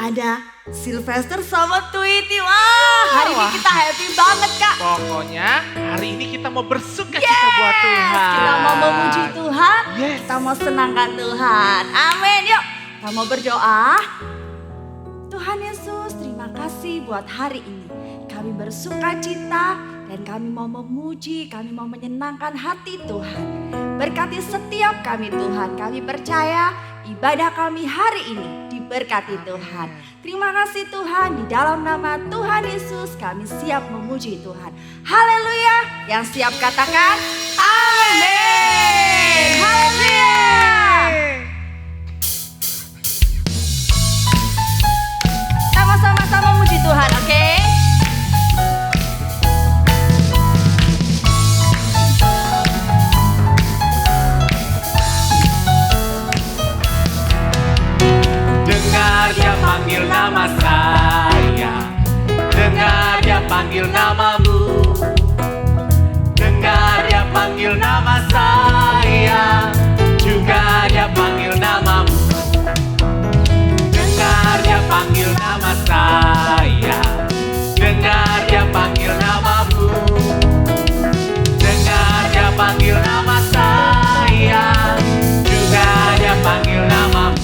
ada Sylvester sama Tweety. Wah, hari ini kita happy banget, Kak. Pokoknya hari ini kita mau bersuka cita buat Tuhan. Kita mau memuji Tuhan, Yes. kita mau senangkan Tuhan. Amin, yuk kita mau berdoa. Tuhan Yesus, terima kasih buat hari ini. Kami bersuka cita dan kami mau memuji, kami mau menyenangkan hati Tuhan. Berkati setiap kami Tuhan, kami percaya ibadah kami hari ini diberkati Tuhan. Terima kasih Tuhan, di dalam nama Tuhan Yesus kami siap memuji Tuhan. Haleluya, yang siap katakan amin. Haleluya. Sama-sama memuji Tuhan, oke? Dengar dia panggil nama saya, dengar dia panggil namamu, dengar dia panggil nama saya, juga dia panggil namamu. Dengar dia panggil nama saya, dengar dia panggil namamu, dengar dia panggil nama saya, juga dia panggil namamu.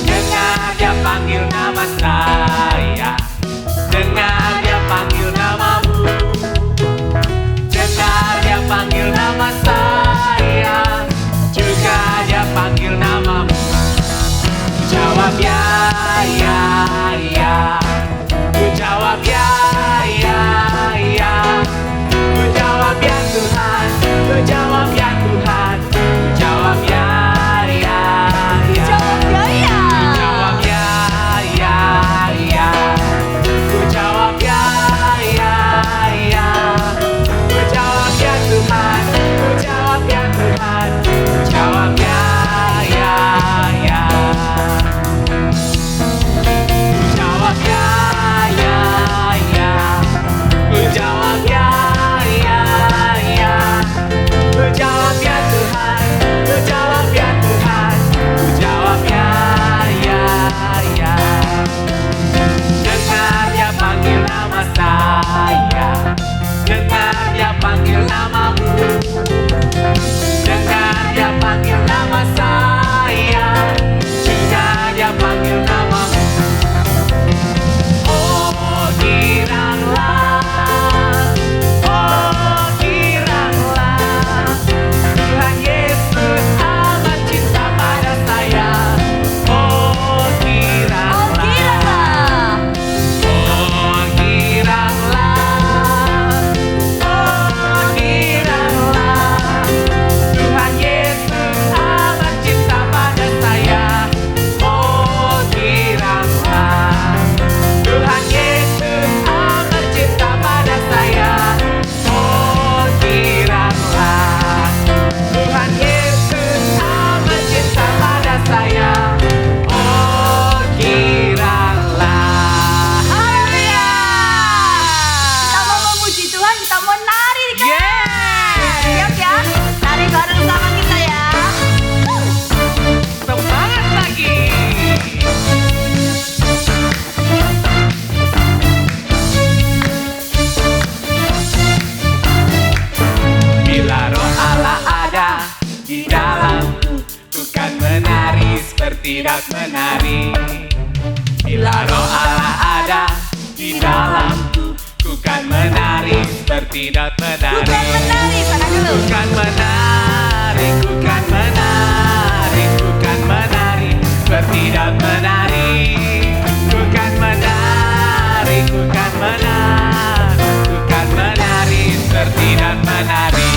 Dengar dia panggil nama saya, dengar dia panggil namamu, dengar dia panggil nama saya, juga dia panggil namamu. Jawab ya, ya, ya. Ku jawab ya, ya, ya. Ku jawab ya Tuhan, ku jawab ya Tuhan, ku jawab ya, ya, ya. Jawab ya, ya. Ku jawab ya, ya, ya. Ku jawab ya, ya, ya. Ku jawab ya Tuhan, ku jawab ya Tuhan, ku jawab ya, ya, ya. Ku jawab ya, ya, ya. Ku jawab ya, ya, ya. Ku jawab ya Tuhan, ku jawab ya Tuhan, ku jawab ya, ya, ya. Dengar dia panggil nama saya, dengar dia panggil namamu, dengar dia panggil nama saya, juga dia panggil namamu. Oh giranglah, Tuhan Yesus amat cinta pada saya. Oh giranglah, oh giranglah, Tuhan Yesus amat cinta pada saya. Oh giranglah, Tuhan Yesus amat cinta pada saya. Oh giranglah, Tuhan Yesus amat cinta pada saya. Oh giranglah. Haleluya. Kita mau memuji Tuhan, kita mau nari nih, Kak. Siap ya? Nari bareng sama kita ya. Semangat lagi. Bila roh Allah ada di dalamku, ku kan menari seperti Daud menari. Bila roh Allah ada di dalamku, ku kan menari seperti Daud menari. Bukan menari, sana dulu. Ku kan menari, ku kan menari, ku kan menari seperti Daud menari. Ku kan menari, ku kan menari, ku kan menari seperti Daud menari.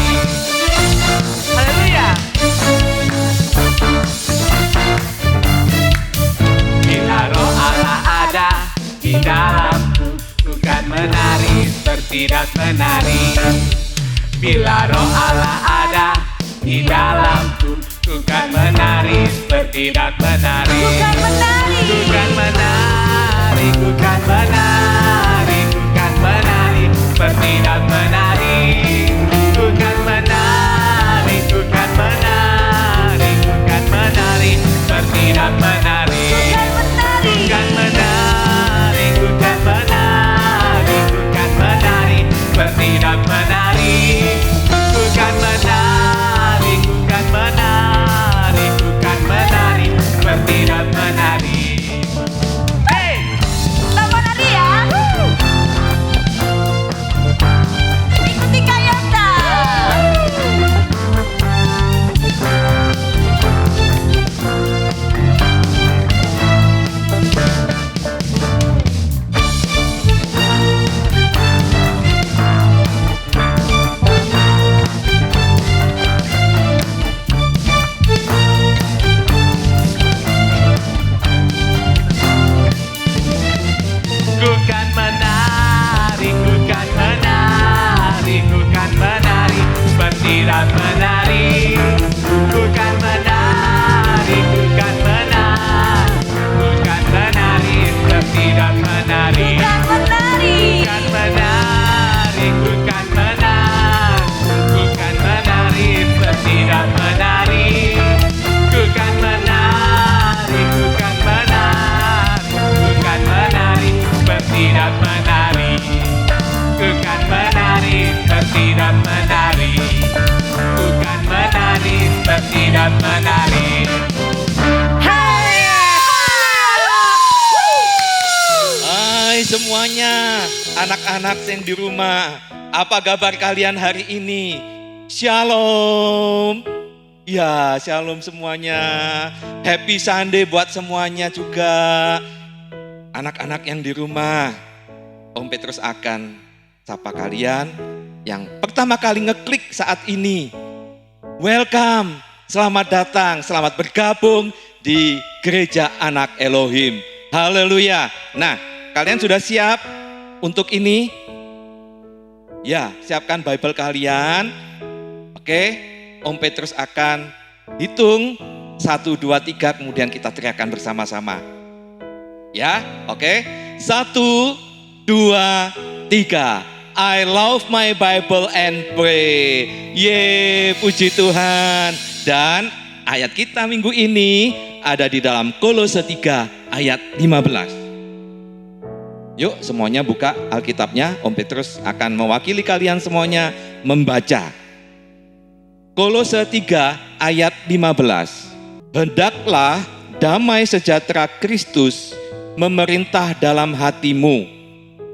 Haleluya. Bila roh Allah ada di dalamku, ku kan menari seperti Daud menari. Bila roh Allah ada di dalamku, ku kan menari seperti Daud menari. Bukan menari. Ku kan menari, ku kan menari, ku kan menari seperti Daud menari. Ku kan menari, ku kan menari, ku kan menari seperti Daud menari. Bukan menari. semuanya, anak-anak yang di rumah, apa kabar kalian hari ini? Shalom. Ya, shalom semuanya. Happy Sunday buat semuanya juga. Anak-anak yang di rumah, Om Petrus akan sapa kalian yang pertama kali ngeklik saat ini. Welcome, selamat datang, selamat bergabung di Gereja Anak Elohim. Haleluya. Nah, kalian sudah siap untuk ini? Ya, siapkan Bible kalian. Oke, Om Petrus akan hitung 1, 2, 3, kemudian kita teriakkan bersama-sama. Ya, oke. 1, 2, 3. I love my Bible and pray. Ye, puji Tuhan. Dan ayat kita minggu ini ada di dalam Kolose 3 ayat 15. Yuk semuanya buka Alkitabnya, Om Petrus akan mewakili kalian semuanya membaca. Kolose 3 ayat 15. Hendaklah damai sejahtera Kristus memerintah dalam hatimu.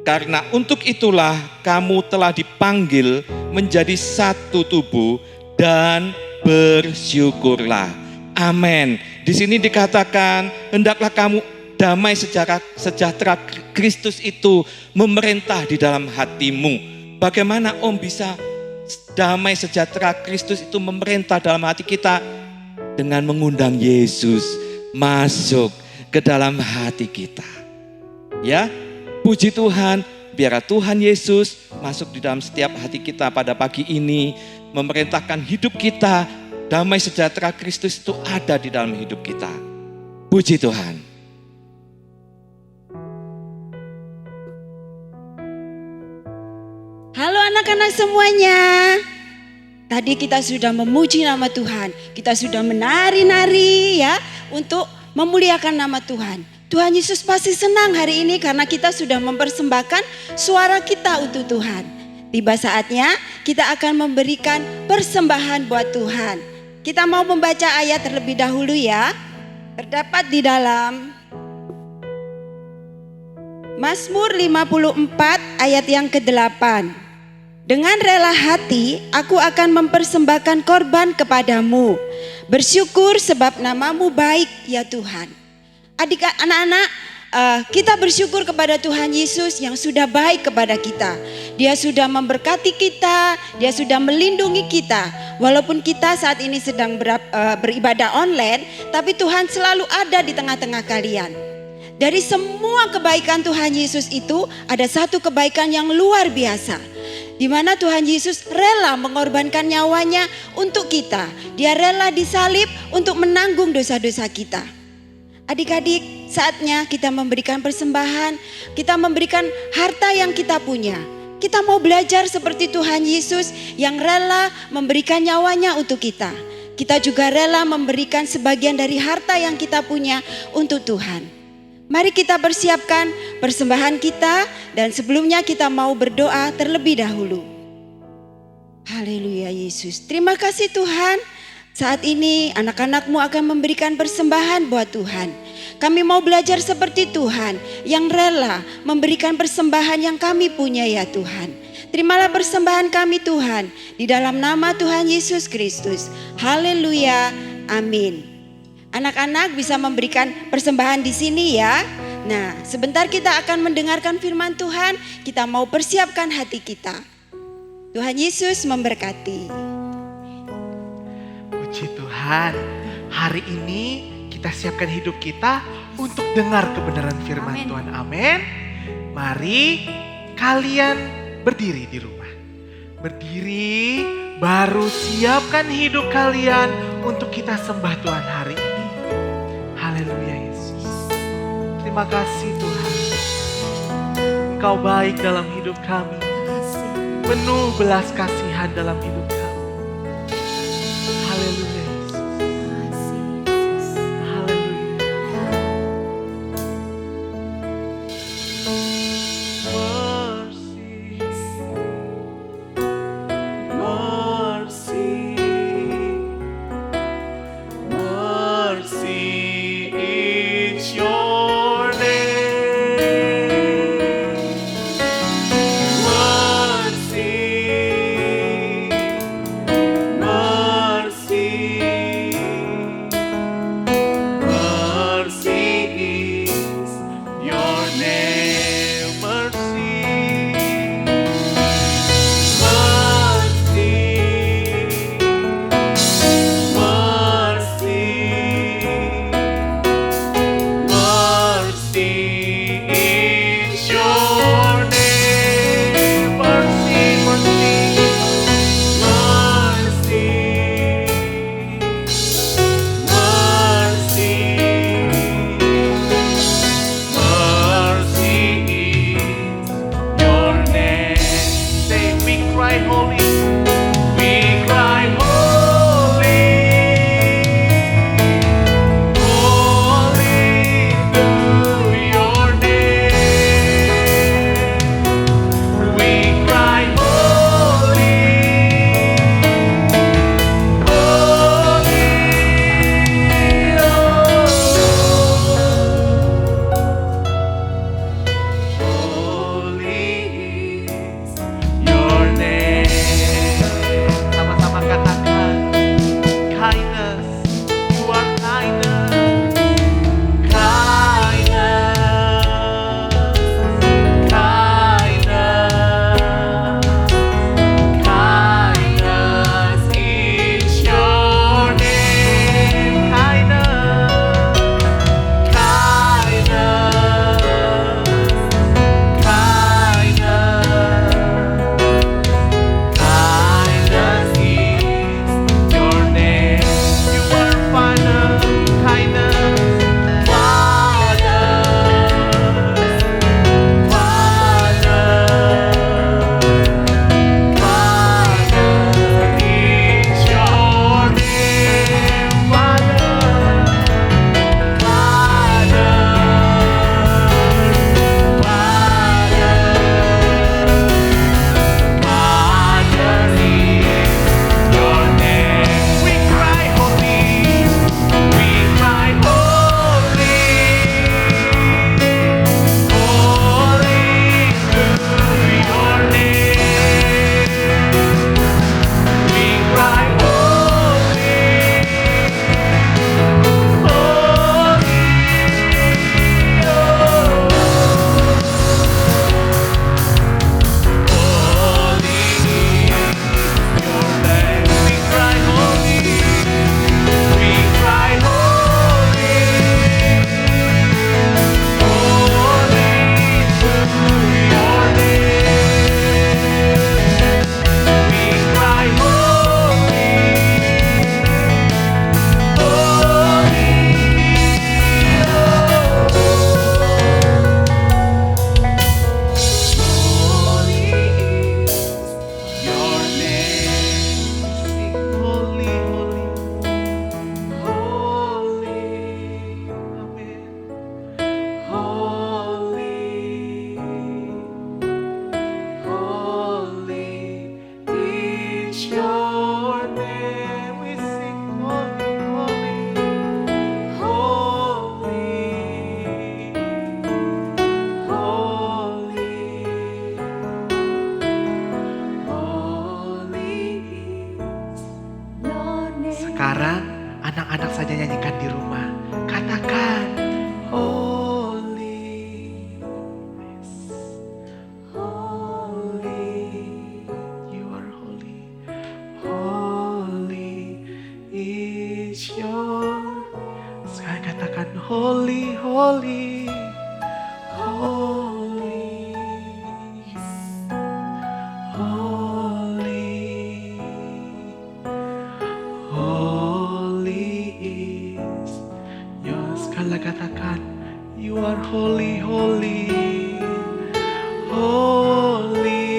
Karena untuk itulah kamu telah dipanggil menjadi satu tubuh dan bersyukurlah. Amin. Di sini dikatakan hendaklah kamu damai sejahtera Kristus itu memerintah di dalam hatimu. Bagaimana Om bisa damai sejahtera Kristus itu memerintah dalam hati kita? Dengan mengundang Yesus masuk ke dalam hati kita. Ya, puji Tuhan, biar Tuhan Yesus masuk di dalam setiap hati kita pada pagi ini, memerintahkan hidup kita. Damai sejahtera Kristus itu ada di dalam hidup kita. Puji Tuhan. Halo anak-anak semuanya. Tadi kita sudah memuji nama Tuhan. Kita sudah menari-nari ya untuk memuliakan nama Tuhan. Tuhan Yesus pasti senang hari ini karena kita sudah mempersembahkan suara kita untuk Tuhan. Tiba saatnya kita akan memberikan persembahan buat Tuhan. Kita mau membaca ayat terlebih dahulu ya. Terdapat di dalam Mazmur 54 ayat yang ke-8. Dengan rela hati aku akan mempersembahkan korban kepadamu. Bersyukur sebab namamu baik ya Tuhan. Anak-anak, kita bersyukur kepada Tuhan Yesus yang sudah baik kepada kita. Dia sudah memberkati kita, dia sudah melindungi kita. Walaupun kita saat ini sedang beribadah online, tapi Tuhan selalu ada di tengah-tengah kalian. Dari semua kebaikan Tuhan Yesus itu ada satu kebaikan yang luar biasa. Di mana Tuhan Yesus rela mengorbankan nyawanya untuk kita. Dia rela disalib untuk menanggung dosa-dosa kita. Adik-adik, saatnya kita memberikan persembahan, kita memberikan harta yang kita punya. Kita mau belajar seperti Tuhan Yesus yang rela memberikan nyawanya untuk kita. Kita juga rela memberikan sebagian dari harta yang kita punya untuk Tuhan. Mari kita persiapkan persembahan kita dan sebelumnya kita mau berdoa terlebih dahulu. Haleluya Yesus. Terima kasih Tuhan. Saat ini anak-anakmu akan memberikan persembahan buat Tuhan. Kami mau belajar seperti Tuhan yang rela memberikan persembahan yang kami punya ya Tuhan. Terimalah persembahan kami Tuhan di dalam nama Tuhan Yesus Kristus. Haleluya. Amin. Anak-anak bisa memberikan persembahan di sini ya. Nah, sebentar kita akan mendengarkan firman Tuhan. Kita mau persiapkan hati kita. Tuhan Yesus memberkati. Puji Tuhan, hari ini kita siapkan hidup kita untuk dengar kebenaran firman Amin. Tuhan. Amin. Mari kalian berdiri di rumah. Berdiri, baru siapkan hidup kalian untuk kita sembah Tuhan hari ini. Haleluya Yesus. Terima kasih Tuhan. Engkau baik dalam hidup kami. Penuh belas kasihan dalam hidup kami. Haleluya Yesus. Haleluya. Mercy is your name. holy, holy, holy,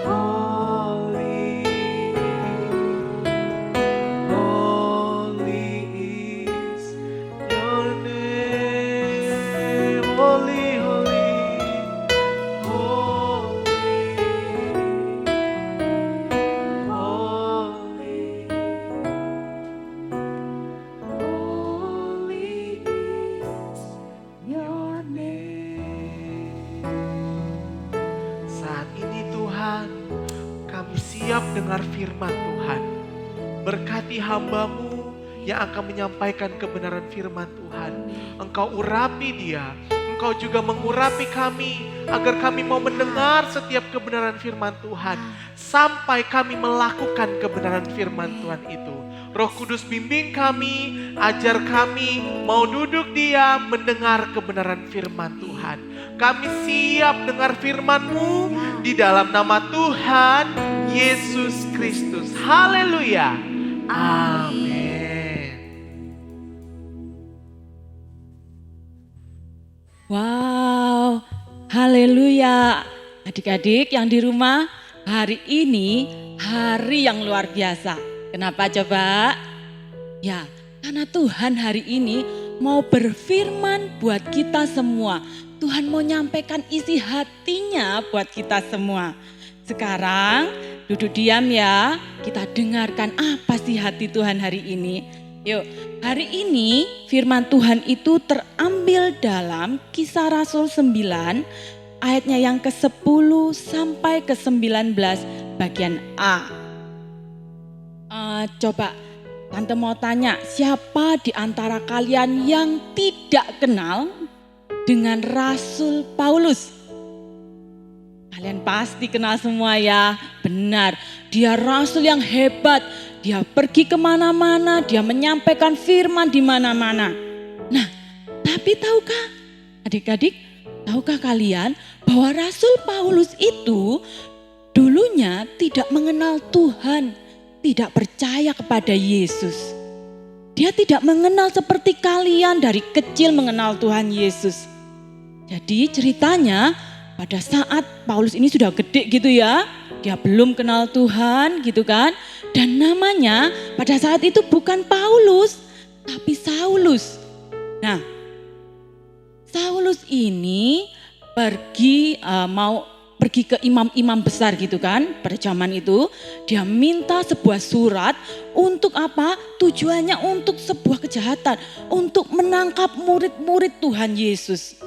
holy, holy is your name, holy, holy, holy, holy is your name. Saat ini Tuhan, kami siap dengar firman Tuhan. Berkati hamba-Mu yang akan menyampaikan kebenaran firman Tuhan. Engkau urapi dia, Engkau juga mengurapi kami agar kami mau mendengar setiap kebenaran firman Tuhan sampai kami melakukan kebenaran firman Tuhan itu. Roh Kudus bimbing kami, ajar kami mau duduk diam mendengar kebenaran firman Tuhan. Kami siap dengar firman-Mu di dalam nama Tuhan Yesus Kristus. Haleluya. Amin. Wow, haleluya. Adik-adik yang di rumah, hari ini hari yang luar biasa. Kenapa coba? Ya, karena Tuhan hari ini mau berfirman buat kita semua. Tuhan mau nyampaikan isi hatinya buat kita semua. Sekarang duduk diam ya, kita dengarkan apa sih hati Tuhan hari ini. Yuk, hari ini firman Tuhan itu terambil dalam Kisah Rasul 9 ayatnya yang ke-10 sampai ke-19 bagian A. Coba Tante mau tanya, siapa di antara kalian yang tidak kenal dengan Rasul Paulus? Kalian pasti kenal semua ya, benar. Dia rasul yang hebat, dia pergi kemana-mana, dia menyampaikan firman di mana-mana. Nah, tapi tahukah adik-adik, tahukah kalian bahwa Rasul Paulus itu dulunya tidak mengenal Tuhan, tidak percaya kepada Yesus. Dia tidak mengenal seperti kalian dari kecil mengenal Tuhan Yesus. Jadi ceritanya pada saat Paulus ini sudah gede gitu ya, dia belum kenal Tuhan gitu kan. Dan namanya pada saat itu bukan Paulus, tapi Saulus. Nah, Saulus ini mau pergi ke imam-imam besar gitu kan. Pada zaman itu dia minta sebuah surat untuk apa? Tujuannya untuk sebuah kejahatan, untuk menangkap murid-murid Tuhan Yesus.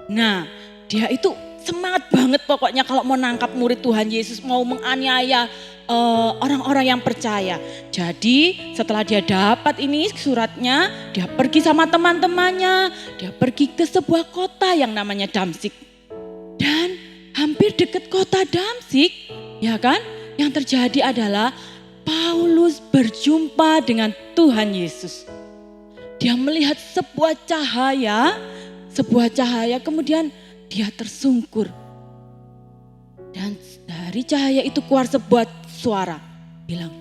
Nah, dia itu semangat banget pokoknya kalau mau nangkap murid Tuhan Yesus, mau menganiaya orang-orang yang percaya. Jadi setelah dia dapat ini suratnya, dia pergi sama teman-temannya, dia pergi ke sebuah kota yang namanya Damsyik. Dan hampir dekat kota Damsyik, ya kan, yang terjadi adalah Paulus berjumpa dengan Tuhan Yesus. Dia melihat sebuah cahaya kemudian dia tersungkur. Dan dari cahaya itu keluar sebuah suara bilang,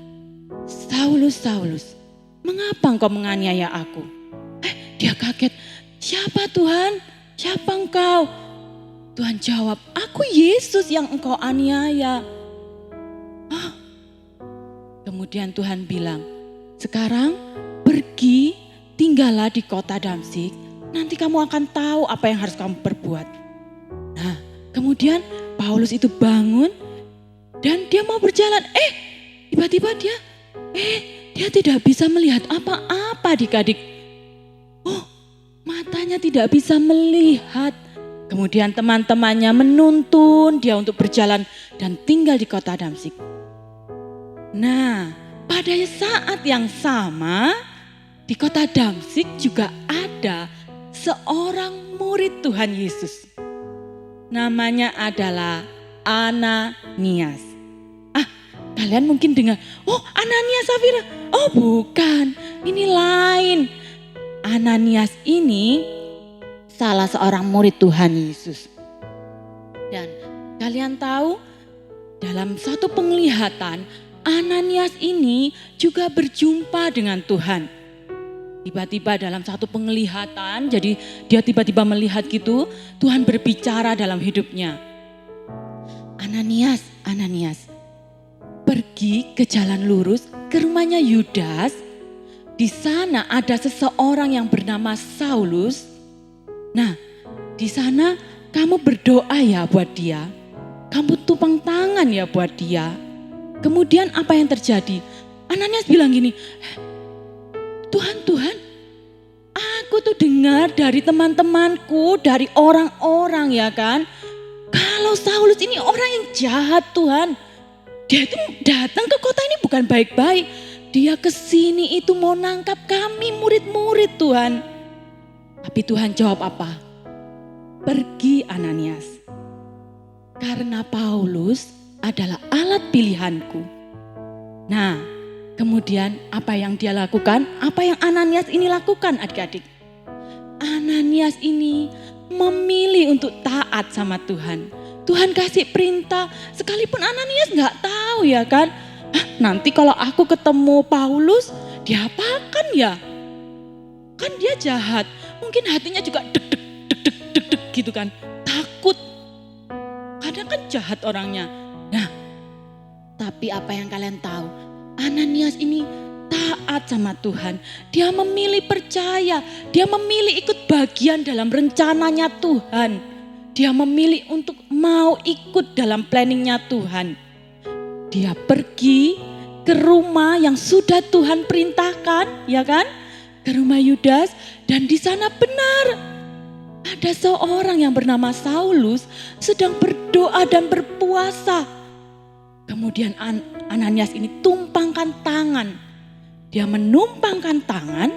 Saulus, Saulus, mengapa engkau menganiaya aku? Dia kaget, siapa Tuhan? Siapa engkau? Tuhan jawab, aku Yesus yang engkau aniaya. Kemudian Tuhan bilang, sekarang pergi tinggallah di kota Damsyik, nanti kamu akan tahu apa yang harus kamu perbuat. Nah, kemudian Paulus itu bangun dan dia mau berjalan. Tiba-tiba dia tidak bisa melihat apa-apa adik-adik. Matanya tidak bisa melihat. Kemudian teman-temannya menuntun dia untuk berjalan dan tinggal di kota Damsyik. Nah, pada saat yang sama di kota Damsyik juga ada seorang murid Tuhan Yesus. Namanya adalah Ananias. Kalian mungkin dengar, Ananias Safira. Bukan, ini lain. Ananias ini salah seorang murid Tuhan Yesus. Dan kalian tahu, dalam satu penglihatan, Ananias ini juga berjumpa dengan Tuhan. Tiba-tiba dalam satu penglihatan, jadi dia tiba-tiba melihat gitu, Tuhan berbicara dalam hidupnya. Ananias, Ananias, pergi ke jalan lurus ke rumahnya Yudas. Di sana ada seseorang yang bernama Saulus. Nah, di sana kamu berdoa ya buat dia. Kamu tumpang tangan ya buat dia. Kemudian apa yang terjadi? Ananias bilang gini, Tuhan, aku tuh dengar dari teman-temanku, dari orang-orang ya kan. Kalau Saulus ini orang yang jahat Tuhan. Dia itu datang ke kota ini bukan baik-baik. Dia kesini itu mau nangkap kami murid-murid Tuhan. Tapi Tuhan jawab apa? Pergi Ananias. Karena Paulus adalah alat pilihanku. Nah, kemudian apa yang dia lakukan? Apa yang Ananias ini lakukan adik-adik? Ananias ini memilih untuk taat sama Tuhan. Tuhan kasih perintah, sekalipun Ananias gak tahu ya kan. Nanti kalau aku ketemu Paulus, diapakan ya? Kan dia jahat, mungkin hatinya juga deg-deg gitu kan. Takut, kadang kan jahat orangnya. Nah, tapi apa yang kalian tahu? Ananias ini taat sama Tuhan. Dia memilih percaya. Dia memilih ikut bagian dalam rencananya Tuhan. Dia memilih untuk mau ikut dalam planningnya Tuhan. Dia pergi ke rumah yang sudah Tuhan perintahkan, ya kan? Ke rumah Yudas, dan di sana benar ada seorang yang bernama Saulus sedang berdoa dan berpuasa. Kemudian Ananias ini tumpangkan tangan. Dia menumpangkan tangan,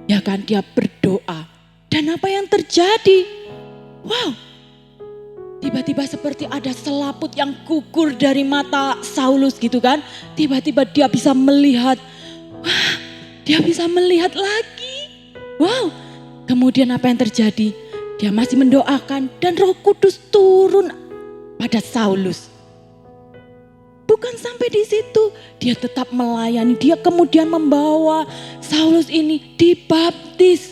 ya kan, dia berdoa. Dan apa yang terjadi? Wow, tiba-tiba seperti ada selaput yang gugur dari mata Saulus gitu kan. Tiba-tiba dia bisa melihat, wah, dia bisa melihat lagi. Wow, kemudian apa yang terjadi? Dia masih mendoakan dan Roh Kudus turun pada Saulus. Bukan sampai di situ, dia tetap melayani. Dia kemudian membawa Saulus ini dibaptis.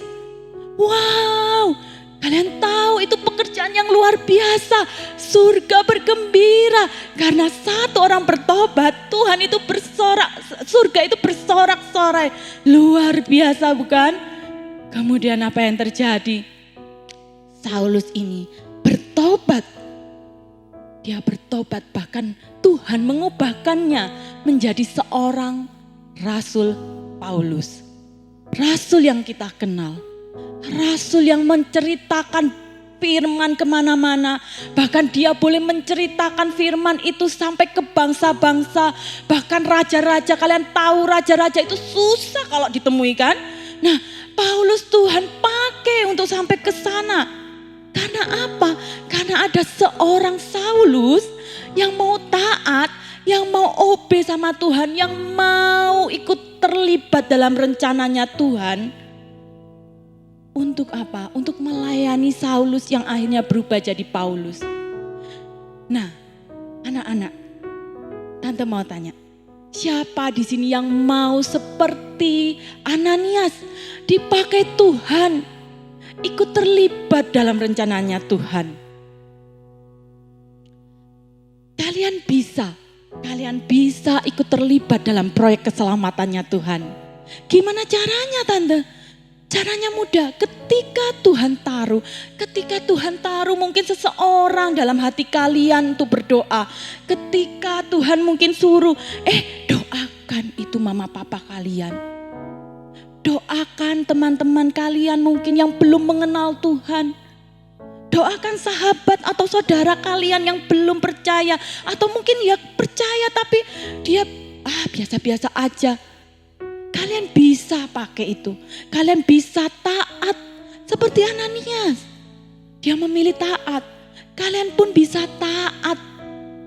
Wow, kalian tahu itu pekerjaan yang luar biasa. Surga bergembira karena satu orang bertobat, Tuhan itu bersorak, surga itu bersorak-sorai. Luar biasa bukan? Kemudian apa yang terjadi? Saulus ini bertobat. Dia bertobat, bahkan Tuhan mengubahkannya menjadi seorang Rasul Paulus. Rasul yang kita kenal. Rasul yang menceritakan firman kemana-mana. Bahkan dia boleh menceritakan firman itu sampai ke bangsa-bangsa. Bahkan raja-raja, kalian tahu raja-raja itu susah kalau ditemui kan. Nah, Paulus Tuhan pakai untuk sampai ke sana. Karena apa? Karena ada seorang Saulus yang mau taat, yang mau obe sama Tuhan, yang mau ikut terlibat dalam rencananya Tuhan. Untuk apa? Untuk melayani Saulus yang akhirnya berubah jadi Paulus. Nah, anak-anak, Tante mau tanya, siapa di sini yang mau seperti Ananias dipakai Tuhan? Ikut terlibat dalam rencananya Tuhan. Kalian bisa ikut terlibat dalam proyek keselamatannya Tuhan. Gimana caranya Tante? Caranya mudah, ketika Tuhan taruh mungkin seseorang dalam hati kalian untuk berdoa. Ketika Tuhan mungkin suruh, doakan itu mama papa kalian. Doakan teman-teman kalian mungkin yang belum mengenal Tuhan. Doakan sahabat atau saudara kalian yang belum percaya. Atau mungkin ya percaya tapi dia biasa-biasa aja. Kalian bisa pakai itu. Kalian bisa taat seperti Ananias. Dia memilih taat. Kalian pun bisa taat.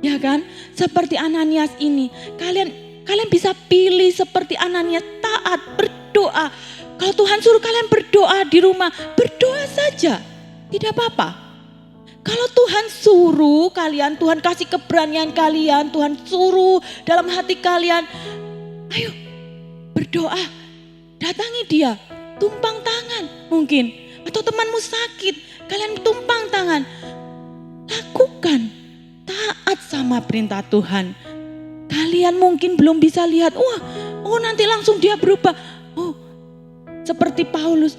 Ya kan? Seperti Ananias ini. Kalian bisa pilih seperti Ananias, taat, berdoa. Kalau Tuhan suruh kalian berdoa di rumah, berdoa saja. Tidak apa-apa. Kalau Tuhan suruh kalian, Tuhan kasih keberanian kalian, Tuhan suruh dalam hati kalian, ayo berdoa, datangi dia. tumpang tangan mungkin. Atau temanmu sakit, kalian tumpang tangan. Lakukan, taat sama perintah Tuhan. Kalian mungkin belum bisa lihat, nanti langsung dia berubah. Seperti Paulus,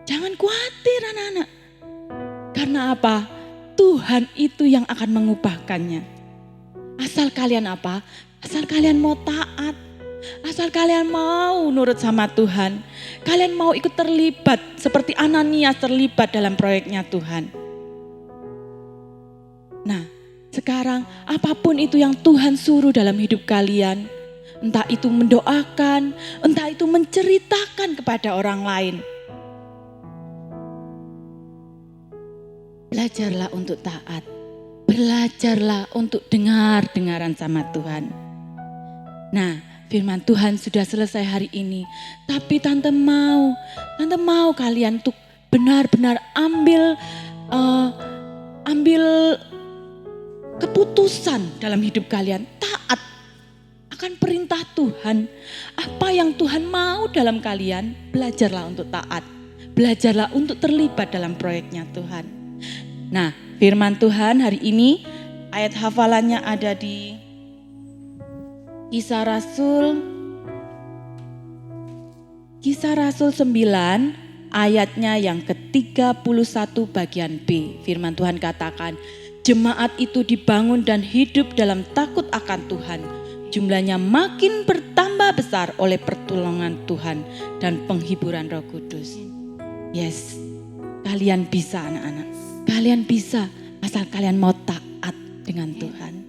jangan khawatir anak-anak. Karena apa? Tuhan itu yang akan mengubahkannya. Asal kalian apa? Asal kalian mau taat. Asal kalian mau nurut sama Tuhan. Kalian mau ikut terlibat seperti Ananias terlibat dalam proyeknya Tuhan. Nah, sekarang apapun itu yang Tuhan suruh dalam hidup kalian, entah itu mendoakan, entah itu menceritakan kepada orang lain. Belajarlah untuk taat. Belajarlah untuk dengar-dengaran sama Tuhan. Nah, firman Tuhan sudah selesai hari ini. Tapi Tante mau kalian untuk benar-benar ambil keputusan dalam hidup kalian. Taat akan perintah Tuhan. Apa yang Tuhan mau dalam kalian, belajarlah untuk taat. Belajarlah untuk terlibat dalam proyeknya Tuhan. Nah, firman Tuhan hari ini ayat hafalannya ada di Kisah Rasul 9 ayatnya yang ke-31 bagian B. Firman Tuhan katakan, jemaat itu dibangun dan hidup dalam takut akan Tuhan. Jumlahnya makin bertambah besar oleh pertolongan Tuhan dan penghiburan Roh Kudus. Yes, kalian bisa anak-anak. Kalian bisa asal kalian mau taat dengan Tuhan.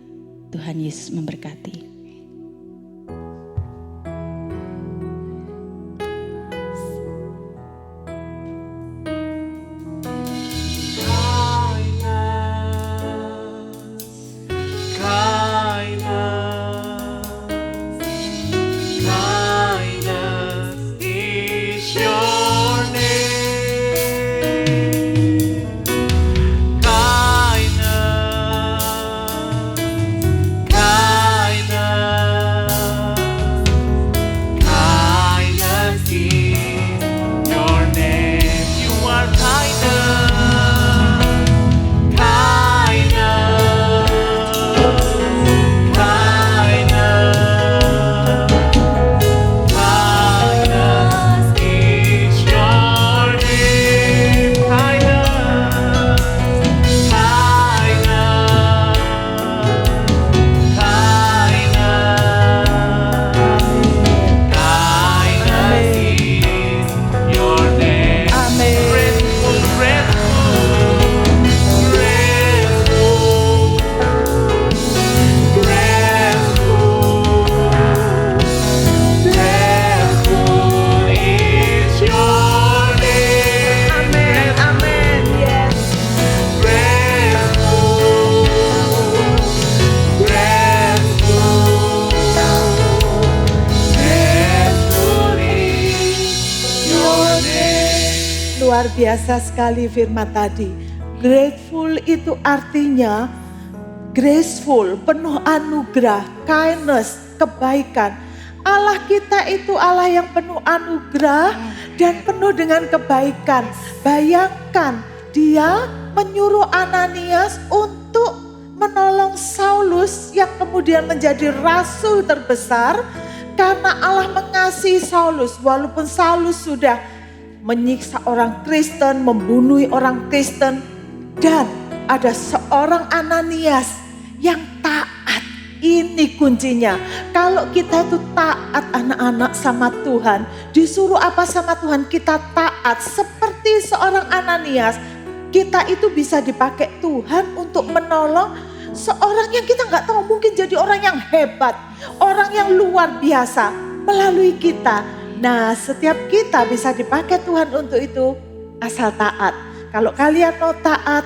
Tuhan Yesus memberkati. Luar biasa sekali firman tadi. Grateful itu artinya graceful, penuh anugerah, kindness, kebaikan. Allah kita itu Allah yang penuh anugerah dan penuh dengan kebaikan. Bayangkan dia menyuruh Ananias untuk menolong Saulus yang kemudian menjadi rasul terbesar karena Allah mengasihi Saulus walaupun Saulus sudah menyiksa orang Kristen, membunuh orang Kristen, dan ada seorang Ananias yang taat. Ini kuncinya. Kalau kita itu taat anak-anak sama Tuhan, disuruh apa sama Tuhan, kita taat seperti seorang Ananias. Kita itu bisa dipakai Tuhan untuk menolong seorang yang kita nggak tahu, mungkin jadi orang yang hebat, orang yang luar biasa melalui kita. Nah, setiap kita bisa dipakai Tuhan untuk itu, asal taat. Kalau kalian mau taat,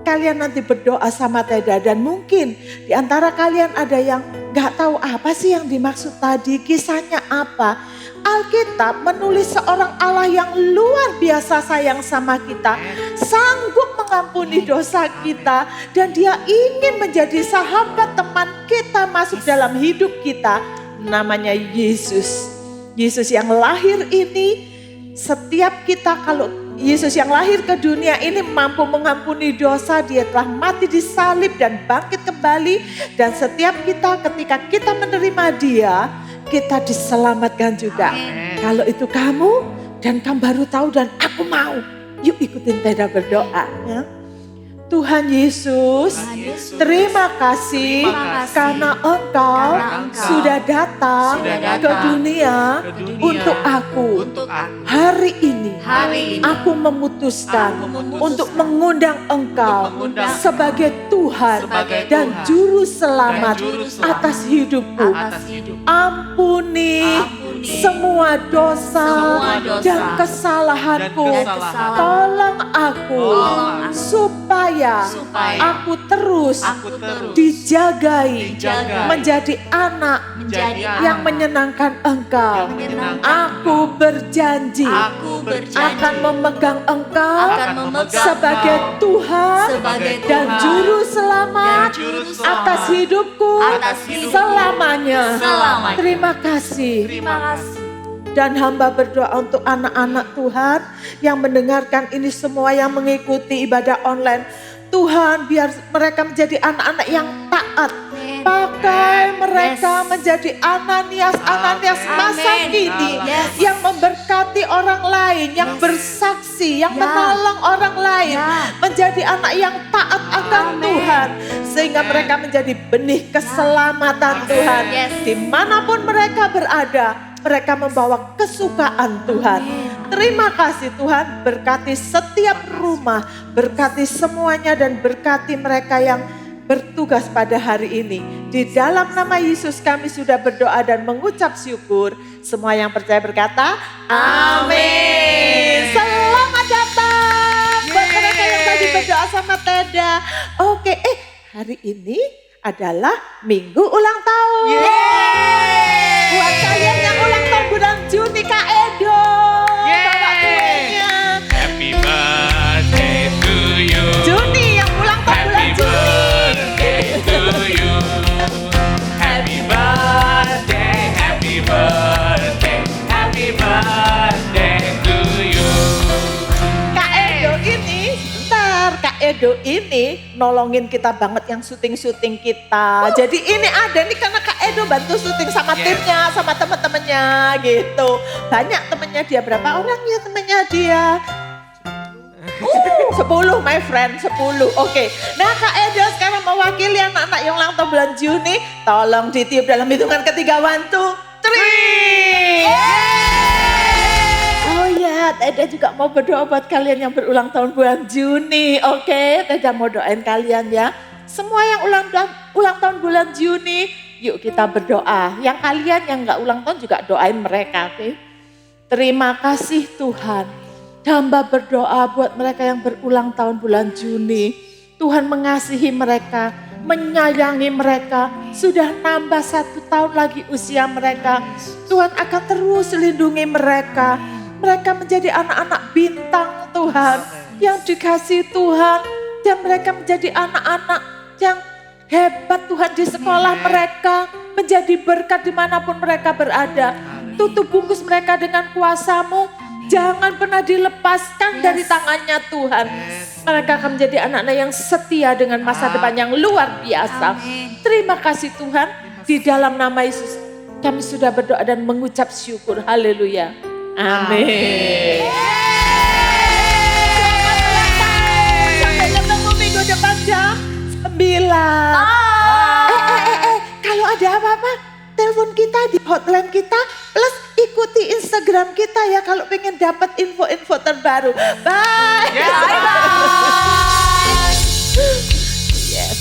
kalian nanti berdoa sama Teda. Dan mungkin di antara kalian ada yang gak tahu apa sih yang dimaksud tadi, kisahnya apa. Alkitab menulis seorang Allah yang luar biasa sayang sama kita, sanggup mengampuni dosa kita, dan dia ingin menjadi sahabat teman kita masuk dalam hidup kita. Namanya Yesus. Yesus yang lahir ini Setiap kita kalau Yesus yang lahir ke dunia ini mampu mengampuni dosa, dia telah mati di salib dan bangkit kembali. Dan setiap kita ketika kita menerima dia, kita diselamatkan juga. Kalau itu kamu dan kamu baru tahu dan aku mau, yuk ikutin Teda berdoa ya. Tuhan Yesus, terima kasih karena Engkau sudah datang ke dunia untuk aku. Hari ini aku memutuskan untuk mengundang Engkau sebagai Tuhan dan Juru Selamat atas hidupku. Ampuni semua dosa dan kesalahanku. Tolong aku supaya aku terus dijagai menjadi anak yang menyenangkan Engkau. Aku berjanji akan memegang Engkau sebagai Tuhan dan Juru Selamat atas hidupku selamanya. Terima kasih. Dan hamba berdoa untuk anak-anak Tuhan yang mendengarkan ini semua, yang mengikuti ibadah online. Tuhan, biar mereka menjadi anak-anak yang taat. Pakai mereka menjadi Ananias masa kini yang memberkati orang lain, yang bersaksi, yang menolong orang lain, menjadi anak yang taat akan Tuhan, sehingga mereka menjadi benih keselamatan Tuhan. Dimanapun mereka berada, mereka membawa kesukaan Tuhan. Terima kasih Tuhan, berkati setiap rumah, berkati semuanya dan berkati mereka yang bertugas pada hari ini. Di dalam nama Yesus kami sudah berdoa dan mengucap syukur. Semua yang percaya berkata, amin. Selamat datang buat mereka yang tadi berdoa sama Teda. Oke, hari ini adalah minggu ulang tahun. Buat kalian yang ulang tahun bulan Juni, Kak Edo. Bawa kuenya. Happy birthday to you. Juni yang ulang tahun bulan Juni. Happy birthday, happy birthday, happy birthday to you. Kak Edo ini, Kak Edo ini nolongin kita banget yang syuting-syuting kita. Jadi ini ada nih karena Kak Edo bantu syuting sama timnya, sama teman-temannya gitu. Banyak temennya dia, berapa orang ya temennya dia? 10 my friend, 10. Oke. Nah Kak Edo sekarang mewakili anak-anak yang ulang tahun bulan Juni. Tolong ditiup dalam hitungan ketiga, 1, 2, 3. Oh ya, Teda juga mau berdoa buat kalian yang berulang tahun bulan Juni. Oke, Teda mau doain kalian ya. Semua yang ulang tahun bulan Juni, yuk kita berdoa. Yang kalian yang gak ulang tahun juga doain mereka. Oke? Terima kasih Tuhan. Hamba berdoa buat mereka yang berulang tahun bulan Juni. Tuhan mengasihi mereka, menyayangi mereka. Sudah nambah 1 tahun lagi usia mereka. Tuhan akan terus lindungi mereka. Mereka menjadi anak-anak bintang Tuhan, yang dikasihi Tuhan. Dan mereka menjadi anak-anak yang hebat Tuhan di sekolah mereka. Menjadi berkat dimanapun mereka berada. Tutup bungkus mereka dengan kuasa-Mu. Jangan pernah dilepaskan dari tangannya Tuhan. Mereka akan menjadi anak-anak yang setia dengan masa depan yang luar biasa. Terima kasih Tuhan. Di dalam nama Yesus kami sudah berdoa dan mengucap syukur. Haleluya. Amin. Sampai ketemu minggu depan jam 9. Kalau ada apa-apa, telepon kita di hotline kita, plus ikuti Instagram kita ya kalau pengen dapat info-info terbaru. Bye. Bye-bye. Yes.